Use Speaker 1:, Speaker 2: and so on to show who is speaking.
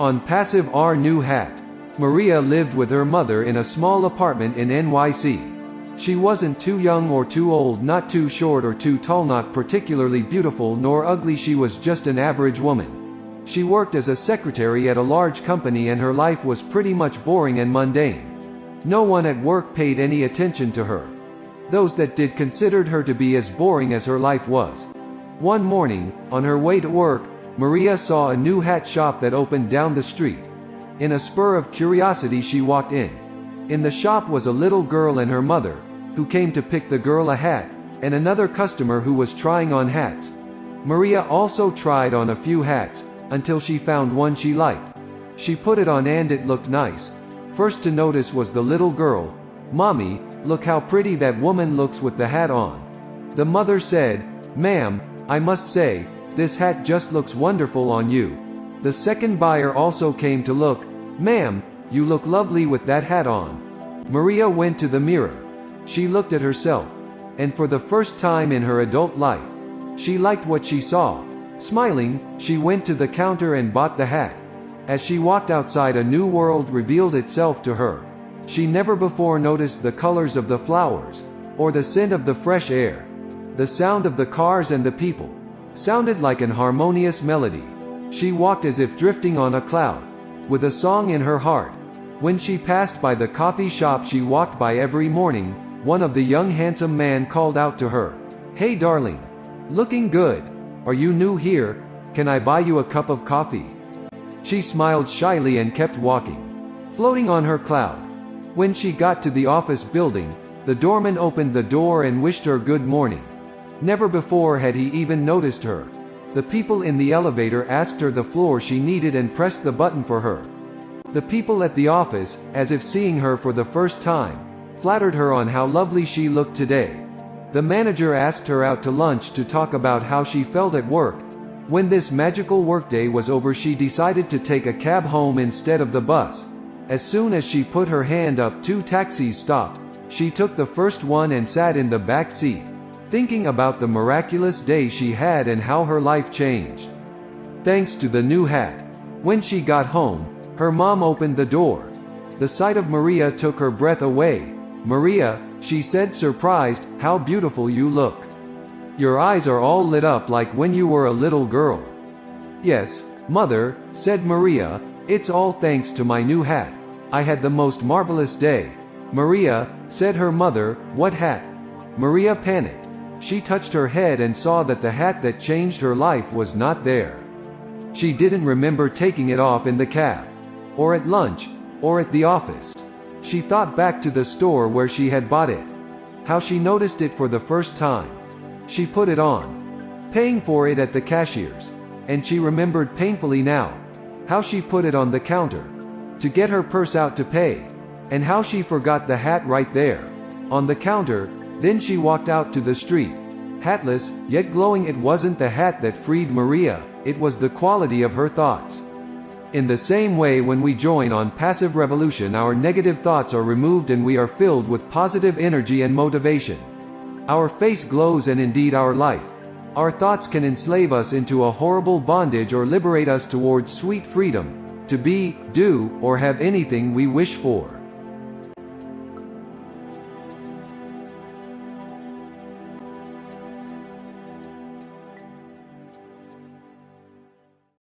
Speaker 1: On Passive Our New Hat. Maria lived with her mother in a small apartment in NYC. She wasn't too young or too old, not too short or too tall, not particularly beautiful nor ugly, she was just an average woman. She worked as a secretary at a large company and her life was pretty much boring and mundane. No one at work paid any attention to her. Those that did considered her to be as boring as her life was. One morning, on her way to work, Maria saw a new hat shop that opened down the street. In a spur of curiosity she walked in. In the shop was a little girl and her mother, who came to pick the girl a hat, and another customer who was trying on hats. Maria also tried on a few hats, until she found one she liked. She put it on and it looked nice. First to notice was the little girl. "Mommy, look how pretty that woman looks with the hat on." The mother said, "Ma'am, I must say, this hat just looks wonderful on you." The second buyer also came to look. "Ma'am, you look lovely with that hat on." Maria went to the mirror. She looked at herself. And for the first time in her adult life, she liked what she saw. Smiling, she went to the counter and bought the hat. As she walked outside, a new world revealed itself to her. She never before noticed the colors of the flowers, or the scent of the fresh air. The sound of the cars and the people sounded like an harmonious melody. She walked as if drifting on a cloud, with a song in her heart. When she passed by the coffee shop she walked by every morning, one of the young handsome man called out to her, "Hey darling. Looking good. Are you new here? Can I buy you a cup of coffee?" She smiled shyly and kept walking, floating on her cloud. When she got to the office building, the doorman opened the door and wished her good morning. Never before had he even noticed her. The people in the elevator asked her the floor she needed and pressed the button for her. The people at the office, as if seeing her for the first time, flattered her on how lovely she looked today. The manager asked her out to lunch to talk about how she felt at work. When this magical workday was over, she decided to take a cab home instead of the bus. As soon as she put her hand up, 2 taxis stopped. She took the first one and sat in the back seat, thinking about the miraculous day she had and how her life changed, thanks to the new hat. When she got home, her mom opened the door. The sight of Maria took her breath away. "Maria," she said, surprised, "how beautiful you look. Your eyes are all lit up like when you were a little girl." "Yes, mother," said Maria, "it's all thanks to my new hat. I had the most marvelous day." "Maria," said her mother, "what hat?" Maria panicked. She touched her head and saw that the hat that changed her life was not there. She didn't remember taking it off in the cab, or at lunch, or at the office. She thought back to the store where she had bought it. How she noticed it for the first time. She put it on, paying for it at the cashier's. And she remembered painfully now how she put it on the counter to get her purse out to pay, and how she forgot the hat right there on the counter. Then she walked out to the street, hatless, yet glowing. It wasn't the hat that freed Maria, it was the quality of her thoughts. In the same way, when we join on Passive Revolution, our negative thoughts are removed and we are filled with positive energy and motivation. Our face glows, and indeed our life. Our thoughts can enslave us into a horrible bondage or liberate us towards sweet freedom, to be, do, or have anything we wish for.